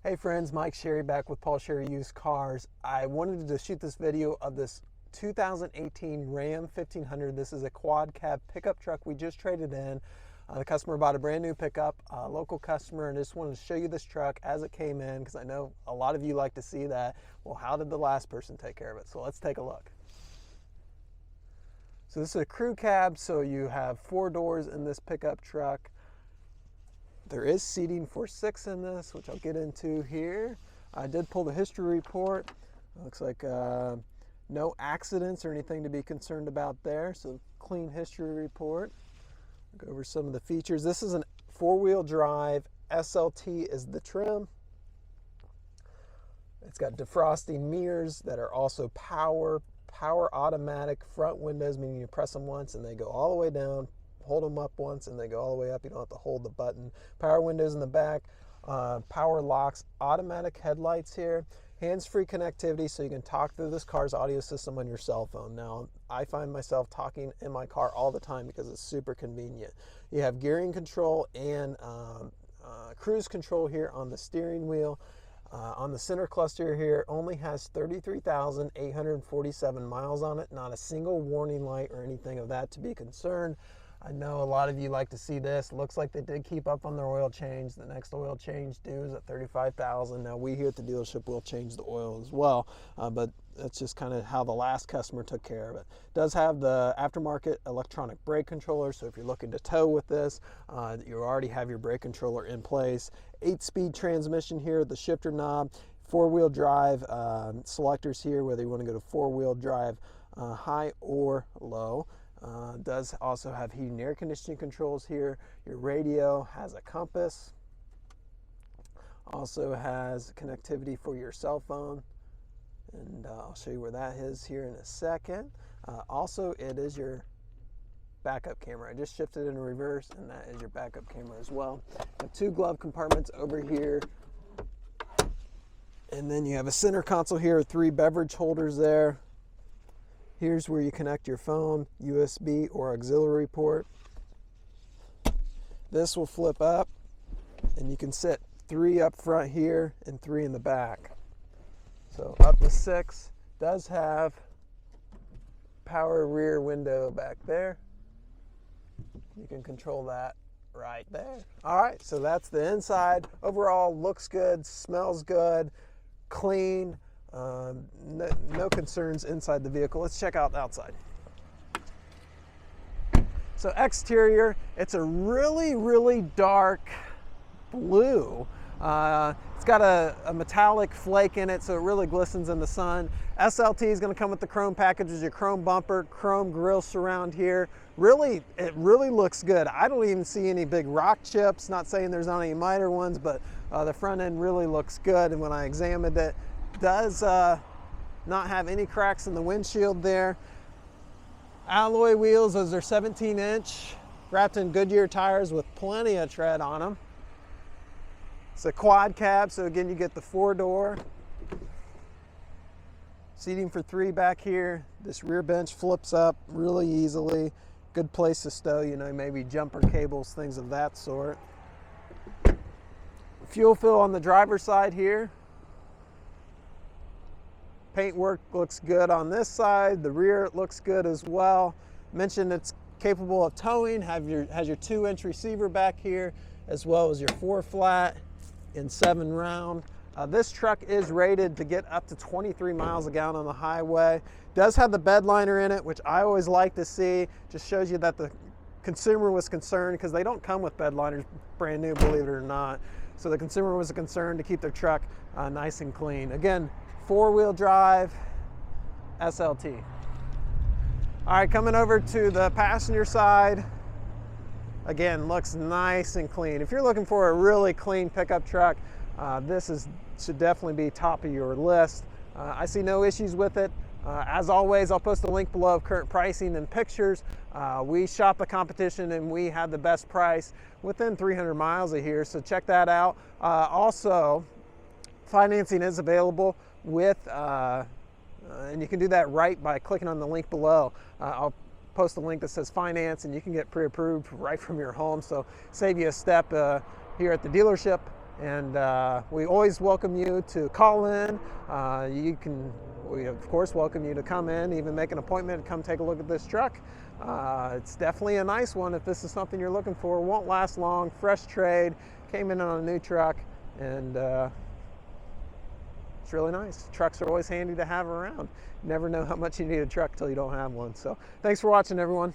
Hey friends, Mike Sherry back with Paul Sherry Used Cars. I wanted to shoot this video of this 2018 Ram 1500. This is a quad cab pickup truck we just traded in. The customer bought a brand new pickup, a local customer, and I just wanted to show you this truck as it came in because I know a lot of you like to see that. Well, how did the last person take care of it? So let's take a look. So this is a crew cab, so you have 4 doors in this pickup truck. There is seating for 6 in this, which I'll get into here. I did pull the history report. Looks like no accidents or anything to be concerned about there. So clean history report. Go over some of the features. This is a 4-wheel drive. SLT is the trim. It's got defrosting mirrors that are also power automatic front windows, meaning you press them once and they go all the way down. Hold them up once and they go all the way up. You don't have to hold the button. Power windows in the back, power locks, automatic headlights here, hands-free connectivity so you can talk through this car's audio system on your cell phone. Now, I find myself talking in my car all the time because it's super convenient. You have gearing control and cruise control here on the steering wheel. On the center cluster here, only has 33,847 miles on it. Not a single warning light or anything of that to be concerned. I know a lot of you like to see this. Looks like they did keep up on their oil change. The next oil change due is at $35,000. Now we here at the dealership will change the oil as well, but that's just kind of how the last customer took care of it. It does have the aftermarket electronic brake controller, so if you're looking to tow with this, you already have your brake controller in place. 8-speed transmission here, the shifter knob, 4-wheel drive selectors here, whether you want to go to 4-wheel drive high or low. Does also have heating and air conditioning controls here. Your radio has a compass. Also has connectivity for your cell phone. And I'll show you where that is here in a second. Also, it is your backup camera. I just shifted in reverse and that is your backup camera as well. Have 2 glove compartments over here. And then you have a center console here, 3 beverage holders there. Here's where you connect your phone, USB or auxiliary port. This will flip up and you can sit 3 up front here and 3 in the back. So up to 6. Does have power rear window back there. You can control that right there. All right, so that's the inside. Overall, looks good, smells good, clean. No concerns inside the vehicle. Let's check out the outside. So exterior, it's a really dark blue. It's got a metallic flake in it, so it really glistens in the sun. SLT is going to come with the chrome package with your chrome bumper, chrome grille surround here. It really looks good. I don't even see any big rock chips. Not saying there's not any minor ones, but the front end really looks good. And when I examined it, does not have any cracks in the windshield there. Alloy wheels, those are 17-inch, wrapped in Goodyear tires with plenty of tread on them. It's a quad cab, so again, you get the 4-door. Seating for 3 back here. This rear bench flips up really easily. Good place to stow, maybe jumper cables, things of that sort. Fuel fill on the driver's side here. Paintwork looks good on this side. The rear looks good as well. Mentioned it's capable of towing. Has your 2-inch receiver back here, as well as your 4-flat and 7-round. This truck is rated to get up to 23 miles a gallon on the highway. Does have the bed liner in it, which I always like to see. Just shows you that the consumer was concerned, because they don't come with bed liners brand new, believe it or not. So the consumer was concerned to keep their truck nice and clean. Again, 4-wheel drive SLT. All right, coming over to the passenger side. Again, looks nice and clean. If you're looking for a really clean pickup truck, this should definitely be top of your list. I see no issues with it. As always, I'll post a link below of current pricing and pictures. We shop the competition and we have the best price within 300 miles of here, so check that out. Also, financing is available with, and you can do that right by clicking on the link below. I'll post a link that says finance and you can get pre-approved right from your home, so save you a step here at the dealership And we always welcome you to call in. We of course welcome you to come in, even make an appointment and come take a look at this truck. It's definitely a nice one if this is something you're looking for. Won't last long, fresh trade, came in on a new truck, and it's really nice. Trucks are always handy to have around. You never know how much you need a truck till you don't have one. So thanks for watching, everyone.